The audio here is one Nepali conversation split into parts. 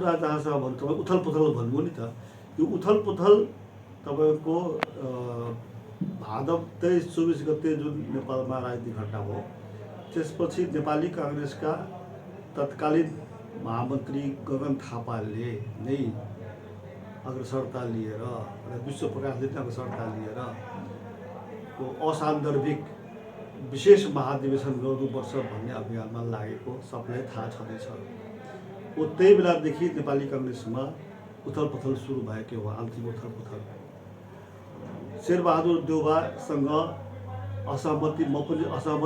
कुरा जहाँ छ भने तपाईँ उथलपुथल भन्नुभयो नि त। यो उथलपुथल तपाईँको भादव 23-24 गते जुन नेपालमा राजनीतिक घटना हो, त्यसपछि नेपाली काङ्ग्रेसका तत्कालीन महामन्त्री गगन थापाले नै अग्रसरता लिएर र विश्व प्रकाशले पनि अग्रसरता लिएर असान्दर्भिक विशेष महाधिवेशन गर्नुपर्छ भन्ने अभियानमा लागेको सबलाई थाहा छँदैछ। त्यही बेलादेखि नेपाली काङ्ग्रेसमा उथलपुथल सुरु भएको हो, आन्तरिक उथलपुथल। शेरबहादुर देउवासँग असहमत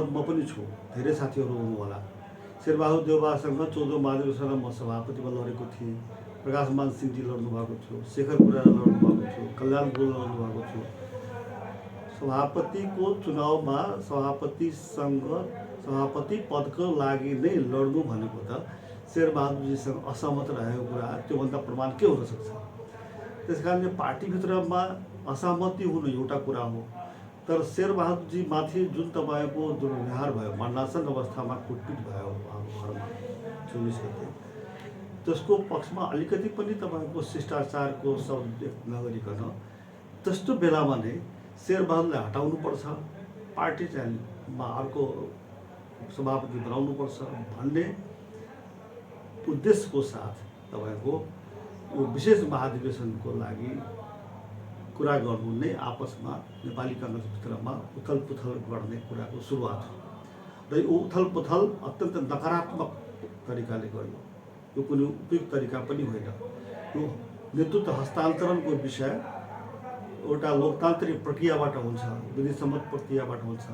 म पनि छु, धेरै साथीहरू हुनुहोला। शेरबहादुर देउवासँग 14औं महाधिवेशनमा म सभापतिमा लडेको थिएँ। प्रकाशमान सिंहजी लड्नु भएको थियो, शेखर कोइराला लड्नु भएको थियो, कल्याण गुरुङ लड्नु भएको थियो। सभापतिको चुनावमा सभापति पदको लागि नै लड्नु भनेको त शेरबहादुरजीसँग असहमत रहेको कुरा, त्योभन्दा प्रमाण के हुन सक्छ? त्यसकारणले पार्टीभित्रमा असहमति हुनु एउटा कुरा हो, तर शेरबहादुरजी माथि जुन तपाईँको दुर्व्यवहार भयो, मर्नासन अवस्थामा कुटपिट भयो घरमा 24 गते, त्यसको पक्षमा अलिकति पनि तपाईँको शिष्टाचारको शब्द व्यक्त नगरिकन त्यस्तो बेलामा नै शेरबहादुरलाई हटाउनुपर्छ, पार्टी चाहिँ अर्को सभापति बनाउनुपर्छ भन्ने उद्देश्यको साथ तपाईँको यो विशेष महाधिवेशनको लागि कुरा गर्नु नै आपसमा नेपाली काङ्ग्रेसभित्रमा उथलपुथल गर्ने कुराको सुरुवात हो। र यो उथलपुथल अत्यन्त नकारात्मक तरिकाले गयो, यो कुनै उपयुक्त तरिका पनि होइन। यो नेतृत्व हस्तान्तरणको विषय एउटा लोकतान्त्रिक प्रक्रियाबाट हुन्छ, विधिसम्मत प्रक्रियाबाट हुन्छ,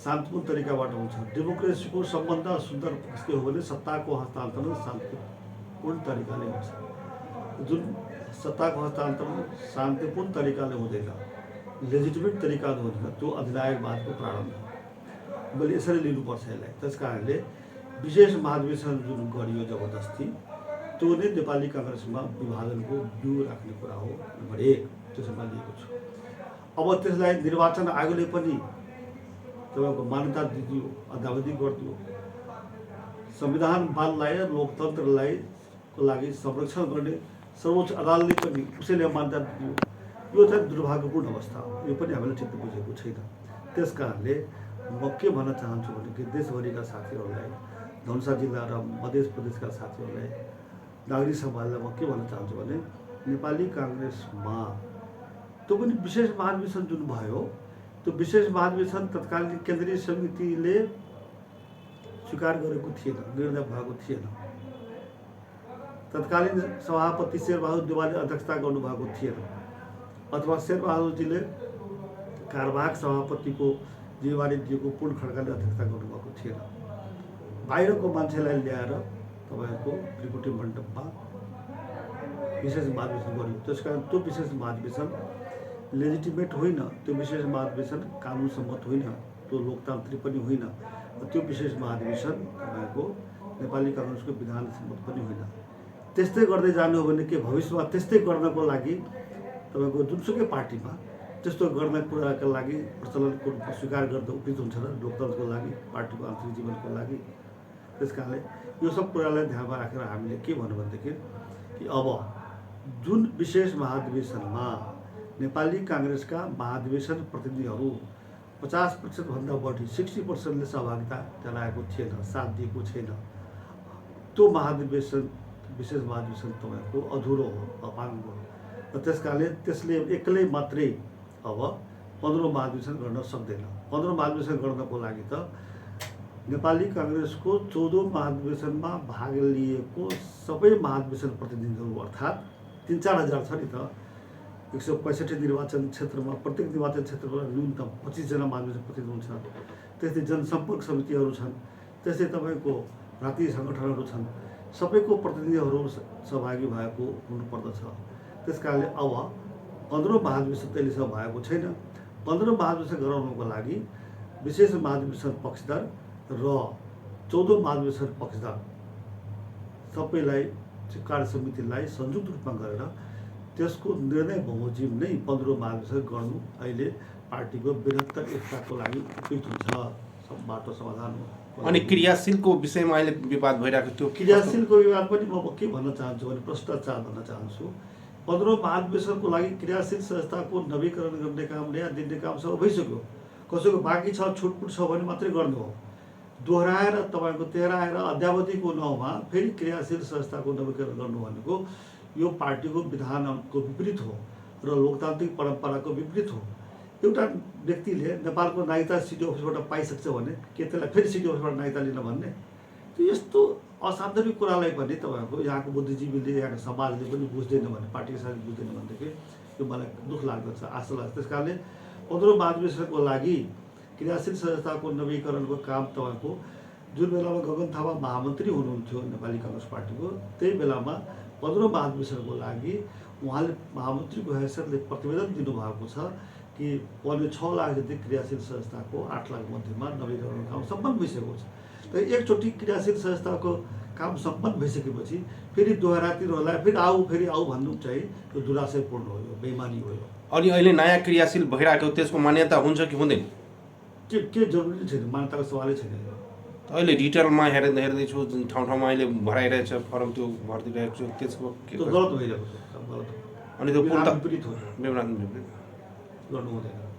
शान्तिपूर्ण तरिकाबाट हुन्छ। डेमोक्रेसीको सबभन्दा सुन्दर के हो भने सत्ताको हस्तान्तरण शान्तिपूर्ण तरिकाले हुन्छ। जुन सत्ताको हस्तान्तरण शान्तिपूर्ण तरिकाले हुँदैन, लेजिटिमेट तरिकाले हुँदैन, त्यो अधिनायकवादको प्रारम्भ हो। मैले यसरी लिनुपर्छ यसलाई। त्यस कारणले विशेष महाधिवेशन जुन गरियो जबरजस्ती, त्यो नै नेपाली काङ्ग्रेसमा विभाजनको बिउ राख्ने कुरा हो। नम्बर 1 त्यसमा लिएको छु। अब त्यसलाई निर्वाचन आयोगले पनि तपाईँको मान्यता दिदियो, अद्यावधि गरिदियो। संविधानवादलाई लोकतन्त्रलाई को लागि संरक्षण गर्ने सर्वोच्च अदालतले पनि उसैले मान्यता दियो। यो चाहिँ दुर्भाग्यपूर्ण अवस्था हो, यो पनि हामीले चित्त बुझेको छैन। त्यस कारणले म के भन्न चाहन्छु भने कि देशभरिका साथीहरूलाई, धनुषा जिल्ला र मध्य प्रदेशका साथीहरूलाई, नागरिक समाजलाई म के भन्न चाहन्छु भने नेपाली काङ्ग्रेसमा त्यो पनि विशेष महाधिवेशन जुन भयो, त्यो विशेष महाधिवेशन तत्कालीन केन्द्रीय समितिले स्वीकार गरेको थिएन, निर्णय भएको थिएन। तत्कालीन सभापति शेरबहादुर देउवाले अध्यक्षता गर्नुभएको थिएन, अथवा शेरबहादुरजीले कार्यवाहक सभापतिको जिम्मेवारी दिएको पूर्ण खड्काले अध्यक्षता गर्नुभएको थिएन। बाहिरको मान्छेलाई ल्याएर तपाईँको त्रिकुटी मण्डपमा विशेष महाधिवेशन गरियो। त्यसकारण त्यो विशेष महाधिवेशन लेजिटिमेट होइन, त्यो विशेष महाधिवेशन कानुन सम्मत होइन, त्यो लोकतान्त्रिक पनि होइन। त्यो विशेष महाधिवेशन तपाईँको नेपाली काङ्ग्रेसको विधान सम्मत पनि होइन। त्यस्तै गर्दै जानु हो भने के भविष्यमा त्यस्तै गर्नको लागि तपाईँको जुनसुकै पार्टीमा त्यस्तो गर्ने कुराका लागि प्रचलनको स्वीकार गर्दा उपयुक्त हुन्छ र लोकतन्त्रको लागि, पार्टीको आन्तरिक जीवनको लागि। त्यस कारणले यो सब कुरालाई ध्यानमा राखेर हामीले के भन्नु भनेदेखि कि अब जुन विशेष महाधिवेशनमा नेपाली काङ्ग्रेसका महाधिवेशन प्रतिनिधिहरू 50%भन्दा बढी 60%ले सहभागिता जनाएको थिएन, साथ दिएको छैन। त्यो महाधिवेशन विशेष महाधिवेशन तपाईँको अधुरो हो, अपाङ्ग हो। र त्यस कारणले त्यसले एक्लै मात्रै अब 15औं महाधिवेशन गर्न सक्दैन। 15औं महाधिवेशन गर्नको लागि त नेपाली काङ्ग्रेसको 14औं महाधिवेशनमा भाग लिएको सबै महाधिवेशन प्रतिनिधिहरू अर्थात् 3-4 हजार छ नि त। 165 निर्वाचन क्षेत्रमा, प्रत्येक निर्वाचन क्षेत्रमा न्यूनतम 25 जना महाधिवेशन प्रतिनिधि हुन्छ। त्यस्तै जनसम्पर्क समितिहरू छन्, त्यस्तै तपाईँको राष्ट्रिय सङ्गठनहरू छन्, सबैको प्रतिनिधिहरू सहभागी भएको हुनुपर्दछ। त्यस कारणले अब 15औं महाधिवेशन तैलेसम्म भएको छैन। 15औं महाधिवेशन गराउनको लागि विशेष महाधिवेशन पक्षधर र 14औं महाधिवेशन पक्षधर सबैलाई, कार्य समितिलाई संयुक्त रूपमा गरेर त्यसको निर्णय बमोजिम नै 15औं महाधिवेशन गर्नु अहिले पार्टीको बृहत्तर एकताको लागि उपयुक्त हुन्छ। सब बाटो समाधान हो। अनि क्रियाशीलको विषयमा अहिले विवाद भइरहेको थियो। क्रियाशीलको विवाद पनि म के भन्न चाहन्छु भने भ्रष्टाचार भन्न चाहन्छु। 15औं महाधिवेशनको लागि क्रियाशील संस्थाको नवीकरण गर्ने काम नयाँ दिने काम सब भइसक्यो। कसैको बाँकी छ छुटपुट छ भने मात्रै गर्नु हो। दोहोऱ्याएर तपाईँको तेह्राएर अद्यावधिको नाउँमा फेरि क्रियाशील संस्थाको नवीकरण गर्नु भनेको यो पार्टीको विधानको विपरीत हो र लोकतान्त्रिक परम्पराको विपरीत हो। एउटा व्यक्तिले नेपालको नागरिकता सिटी अफिसबाट पाइसक्छ भने के त्यसलाई फेरि सिटी अफिसबाट नागरिकता लिन भन्ने? त्यो यस्तो असान्दर्भिक कुरालाई पनि तपाईँको यहाँको बुद्धिजीवीले यहाँको समाजले पनि बुझ्दैन भने, पार्टीको साथी बुझ्दैन भनेदेखि यो मलाई दुःख लाग्दछ, आशा लाग्छ। त्यस कारणले 15औं महाधिवेशनको लागि क्रियाशील संस्थाको नवीकरणको काम तपाईँको जुन बेलामा गगन थापा महामन्त्री हुनुहुन्थ्यो नेपाली काङ्ग्रेस पार्टीको, त्यही बेलामा 15औं महाधिवेशनको लागि उहाँले महामन्त्रीको हैसियतले प्रतिवेदन दिनुभएको छ कि 6 लाख जति क्रियाशील संस्थाको 8 लाख मध्येमा नवीकरण काम सम्पन्न भइसकेको छ। तर एकचोटि क्रियाशील संस्थाको काम सम्पन्न भइसकेपछि फेरि दोहोऱ्यातिर होला, फेरि आऊ भन्नु चाहिँ यो दुराशयपूर्ण हो, यो बेइमानी हो। अनि अहिले नयाँ क्रियाशील भइरहेको त्यसको मान्यता हुन्छ कि हुँदैन? के जरुरी छैन, मान्यताको सवालै छैन। अहिले रिटेलमा हेर्दैछु ठाउँ ठाउँमा अहिले भराइरहेछ फर्म, त्यो भरिदिइरहेको छु, त्यसको गलत भइरहेको छ, गलत। अनि त्यो विपरीत हो, विपरीत गर्नु हुँदैन।